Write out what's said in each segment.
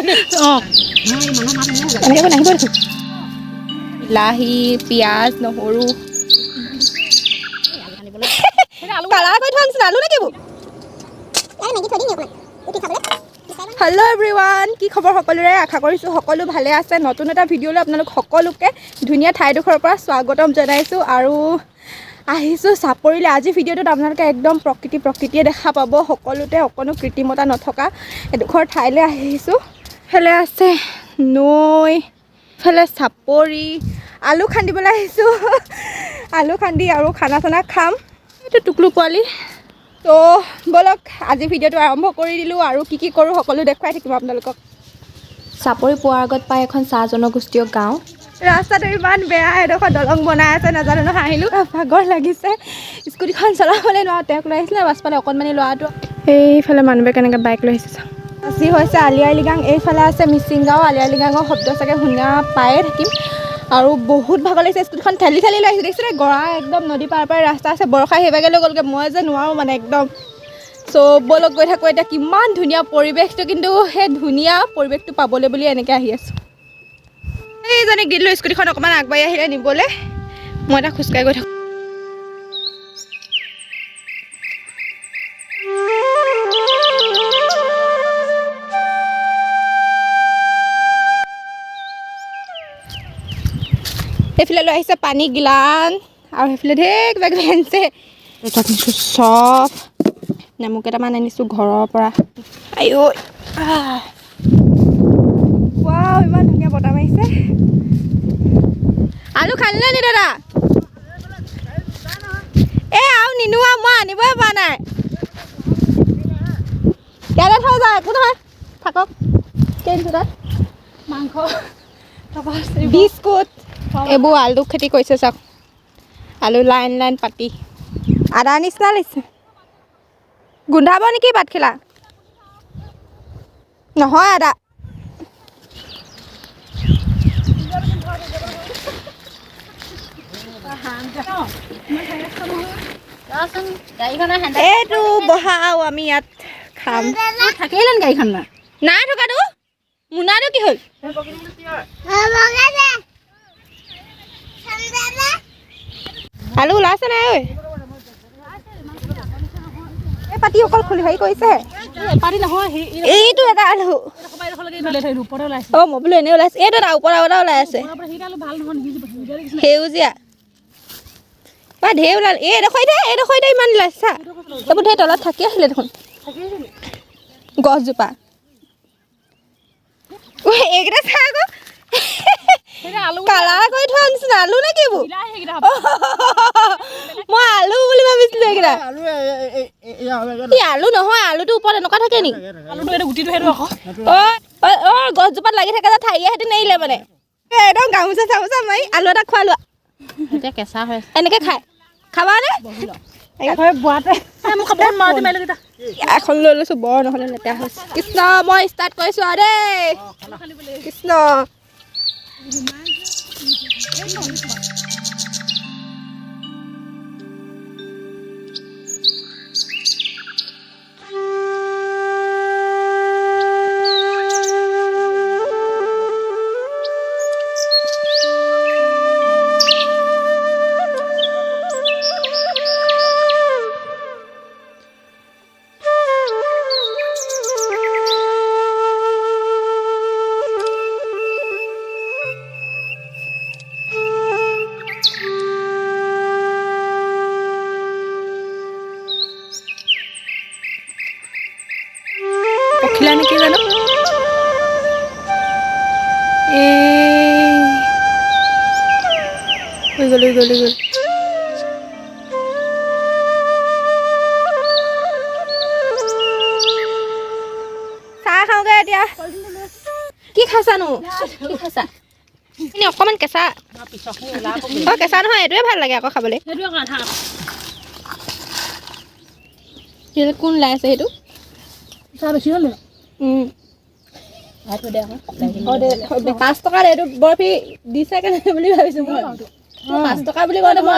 এনেকৈ বনাই আহিব দেখোন বিলাহী পিঁয়াজ নহৰু কালাৰ কৰি থোৱা নিচিনা আলু নে কিবোৰ হেল্ল' এভৰিৱান কি খবৰ সকলোৰে আশা কৰিছোঁ সকলো ভালে আছে নতুন এটা ভিডিঅ'লৈ আপোনালোক সকলোকে ধুনীয়া ঠাইডোখৰৰ পৰা স্বাগতম জনাইছোঁ আৰু আহিছোঁ চাপৰিলৈ আজি ভিডিঅ'টোত আপোনালোকে একদম প্ৰকৃতিয়ে দেখা পাব সকলোতে অকণো কৃত্ৰিমতা নথকা এডোখৰ ঠাইলৈ আহিছোঁ ফালে আছে নৈ ফালে চাপৰি আলু খান্দিবলৈ আহিছোঁ আলু খান্দি আৰু খানা চানা খাম এইটো টুকলু পোৱালি তো বলক আজি ভিডিঅ'টো আৰম্ভ কৰি দিলোঁ আৰু কি কৰোঁ সকলো দেখুৱাই থাকিম আপোনালোকক চাপৰি পোৱাৰ আগত পাই এখন চাহ জনগোষ্ঠীয় গাঁও ৰাস্তাটো ইমান বেয়া এডোখৰ দলং বনাই আছে নাজানো নহয় আহিলোঁ ভাগৰ লাগিছে স্কুটিখন চলাবলৈ নোৱাৰোঁ তেওঁক লৈ আহিছিলে পাছফালে অকণমানি ল'ৰাটো এইফালে মানুহবোৰে কেনেকৈ বাইক লৈ আহিছে যি হৈছে আলি আই লৃগাং এইফালে আছে মিচিং গাঁও আলি আই লৃগাঙৰ শব্দ চাগে শুনা পায়ে থাকিম আৰু বহুত ভাগৰ লাগিছে স্কুটিখন ঠেলি লৈ আহিছোঁ দেখিছোঁ গৰা একদম নদী পাৰ ৰাস্তা আছে বৰষা সেইভাগে লৈ গ'লগৈ মই যে নোৱাৰোঁ মানে একদম চ' বলক গৈ থাকোঁ এতিয়া কিমান ধুনীয়া পৰিৱেশটো কিন্তু সেই ধুনীয়া পৰিৱেশটো পাবলৈ বুলি এনেকৈ আহি আছোঁ এইজনী গিলোঁ স্কুটিখন অকণমান আগবাঢ়ি আহিলে নিবলৈ মই এটা খোজকাঢ়ি গৈ থাকোঁ সেইফালে লৈ আহিছে পানী গিলান আৰু সেইফালে ঢেৰ কিবা কিবি আনিছে তাত আনিছোঁ চপ নেমু কেইটামান আনিছোঁ ঘৰৰ পৰা আইঐ ৱাও ইমান ধুনীয়া বতাহ মাৰিছে আলু খালিলে নি দাদা এই আৰু নিনো আৰু মই আনিবই পৰা নাই ইয়াতে থৈ যায় একো নহয় থাকক কেইদিন তাত মাংস বিস্কুট এইবোৰ আলু খেতি কৰিছে চাওক আলু লাইন লাইন পাতি আদা নিচিনা লাগিছে গোন্ধাব নেকি পাতখিলা নহয় আদা এইটো বহাও আমি ইয়াত খাম থাকিলেন গাড়ীখন নাই থকাটো মোনাটো কি হ'ল আলু ওলাইছে নাই ঐ এই পাতি অকল খুলি হেৰি কৰিছে এইটো এটা আলু অঁ মই বোলো এনেই ওলাইছে এইটো এটা ওপৰ এটা ওলাই আছে সেউজীয়া বা ঢেৰ ওলাল এইডোখৰতে ইমান ওলাইছা এইবোৰ ঢেৰ তলত থাকি আহিলে দেখোন গছজোপা এইকেইটা চাই আকৌ কালাৰ কৰি থোৱা নিচিনা আলু নে কিবোৰ মই আলু বুলি ভাবিছিলোঁ এইকেইটা আলু নহয় আলুটো ওপৰত এনেকুৱা থাকে নেকি অঁ গছজোপাত লাগি থাকে যে ঠাৰিয়ে সেতি নেৰিলে মানে একদম গামোচা চামোচা মাৰি আলু এটা খোৱা লোৱা এতিয়া কেঁচা হৈ এনেকৈ খাই খাবানে এখন লৈ লৈছোঁ বৰ নহ'লে লেতেৰা হৈছে কৃষ্ণ মই ষ্টাৰ্ট কৰিছোঁ আৰু দেই কৃষ্ণ পখিলা নেকি জানো হৈ গ'ল চাহ খাওঁগৈ এতিয়া কি খাইছানো কি খাইছা এনে অকণমান কেঁচা অঁ কেঁচা নহয় এইটোৱে ভাল লাগে আকৌ খাবলৈ কোন ওলাই আছে সেইটো বেছি হ'ল 5 টকাত এইটো বৰফি দিছে কেনে বুলি ভাবিছোঁ মই 5 টকা বুলি কওঁতে মই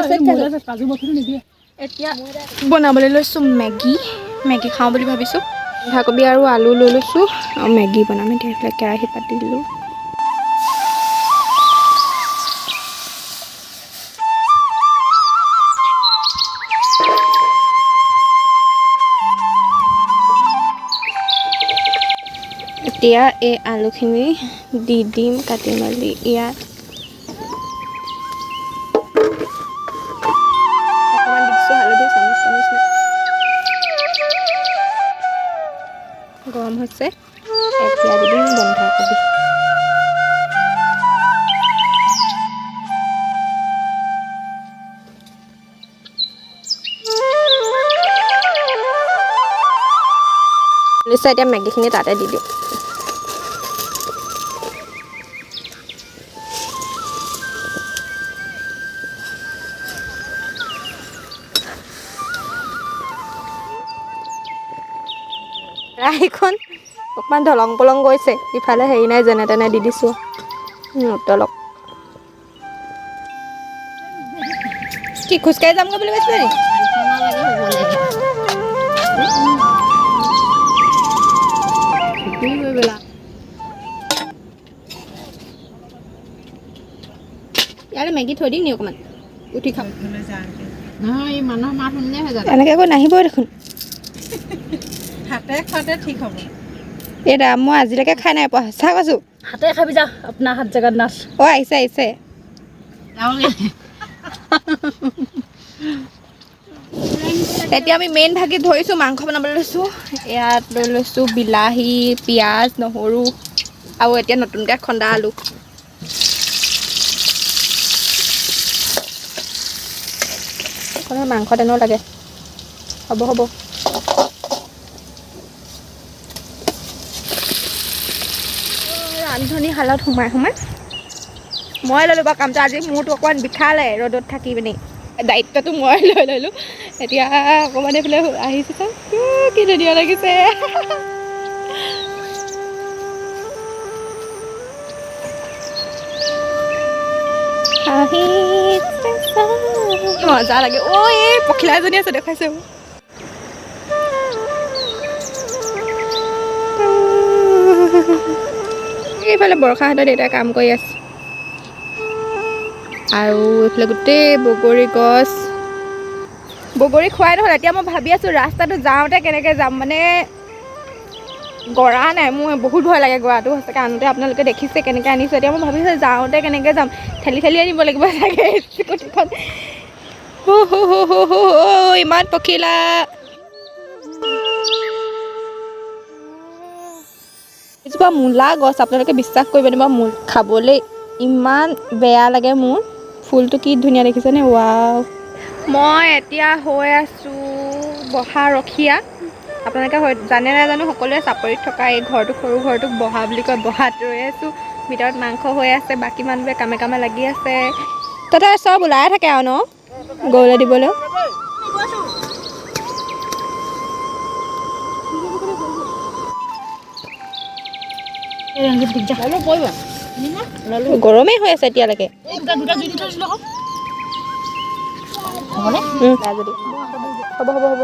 এতিয়া বনাবলৈ লৈছোঁ মেগী খাওঁ বুলি ভাবিছোঁ বন্ধাকবি আৰু আলু লৈ লৈছোঁ আৰু মেগী বনাম এতিয়া। এইফালে কেৰাহী পাতি দিলোঁ। এতিয়া এই আলুখিনি দি দিম কাটি মেলি ইয়াত। অকণমান দিছোঁ হালধি, চামুচ গৰম হৈছে। এতিয়া দি দিম বন্ধাকবি। নিশ্চয় এতিয়া মেগীখিনি তাতে দি দিওঁ। কেৰাহীখন অকণমান ঢলং পলং গৈছে, ইফালে হেৰি নাই, যেনে তেনে দি দিছোঁ তলক। কি খোজকাঢ়ি যামগৈ বুলি কৈছিলে নি? ইয়াৰে মেগী থৈ দিম নি অকণমান? উঠি খাম। এনেকৈ আকৌ নাহিবই দেখোন। হাতে খোৱাতে ঠিক হ'ব। এই দাম মই আজিলৈকে খাই নাই পোৱা, সঁচা কৈছোঁ। হাতে খাবি যা, আপোনাৰ হাত জেগাত নাচ। অঁ আহিছে আহিছে। এতিয়া আমি মেইন ভাগি ধৰিছোঁ, মাংস বনাবলৈ লৈছোঁ। ইয়াত লৈ লৈছোঁ বিলাহী, পিঁয়াজ, নহৰু আৰু এতিয়া নতুনকৈ খন্দা আলু। মাংস তেনেও লাগে, হ'ব হ'ব। ৰান্ধনীশালত সোমাই মই ল'লোঁ বাৰু কামটো। আজি মোৰতো অকণমান বিষালে ৰ'দত থাকি পিনি, দায়িত্বটো মই লৈ ল'লোঁ। এতিয়া অকণমান এইফালে আহিছোঁ চাওঁ, কি ধুনীয়া লাগিছে। মজা লাগে। অ' এই পখিলা এজনী আছে, দেখুৱাইছে। এইফালে বৰষাহঁতৰ দেউতাই কাম কৰি আছে আৰু এইফালে গোটেই বগৰী গছ। বগৰী খোৱাই নহ'ল। এতিয়া মই ভাবি আছোঁ ৰাস্তাটো যাওঁতে কেনেকৈ যাম, মানে গৰা নাই। মোৰ বহুত ভয় লাগে গৰাটো, সঁচাকৈ আনোতে আপোনালোকে দেখিছে কেনেকৈ আনিছোঁ। এতিয়া মই ভাবিছোঁ যাওঁতে কেনেকৈ যাম, ঠেলি ঠেলি আনিব লাগিব চাগে স্কুটিখন। ইমান পখিলা। এজোপা মূলা গছ, আপোনালোকে বিশ্বাস কৰিব নে বাৰু, খাবলৈ ইমান বেয়া লাগে মোৰ। ফুলটো কি ধুনীয়া দেখিছেনে? ৱাও। মই এতিয়া হৈ আছোঁ বহা ৰখীয়া। আপোনালোকে জানে নাজানো, সকলোৱে চাপৰিত থকা এই ঘৰটোক, সৰু ঘৰটোক বহা বুলি কয়। বহাত ৰৈ আছোঁ। ভিতৰত মাংস হৈ আছে, বাকী মানুহবোৰে কামে কামে লাগি আছে। তাতে চব ওলাই থাকে আৰু ন গৰুলৈ দিবলৈ। গৰমেই হৈ আছে এতিয়ালৈকে। হ'ব হ'ব হ'ব।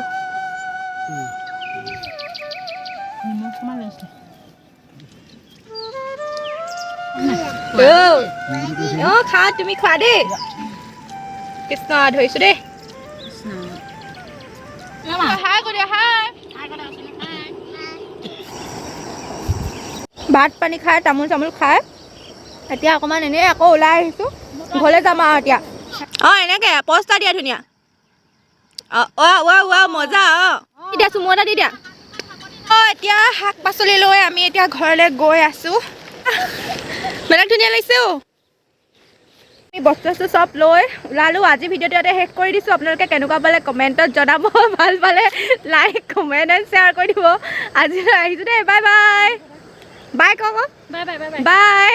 অঁ খা, তুমি খোৱা দেই। কৃষ্ণ ধৰিছোঁ দেই। ভাত পানী খাই, তামোল চামোল খাই এতিয়া অকণমান এনেই আকৌ ওলাই আহিছোঁ। ঘৰলৈ যাম আৰু এতিয়া। অঁ এনেকৈ পষ্টা দিয়া ধুনীয়া। মজা। এতিয়া চুমু এটা দি দিয়া। অঁ এতিয়া শাক পাচলি লৈ আমি এতিয়া ঘৰলৈ গৈ আছোঁ। বেলেগ ধুনীয়া লাগিছে। বস্তু চস্তু চব লৈ ওলালোঁ। আজি ভিডিঅ'টো ইয়াতে শেষ কৰি দিছোঁ। আপোনালোকে কেনেকুৱা পালে কমেণ্টত জনাব। ভাল পালে লাইক কমেণ্ট এণ্ড শ্বেয়াৰ কৰি দিব। আজিলৈ আহিছোঁ দেই। Bye bye. বাই কওক। Bye bye bye bye.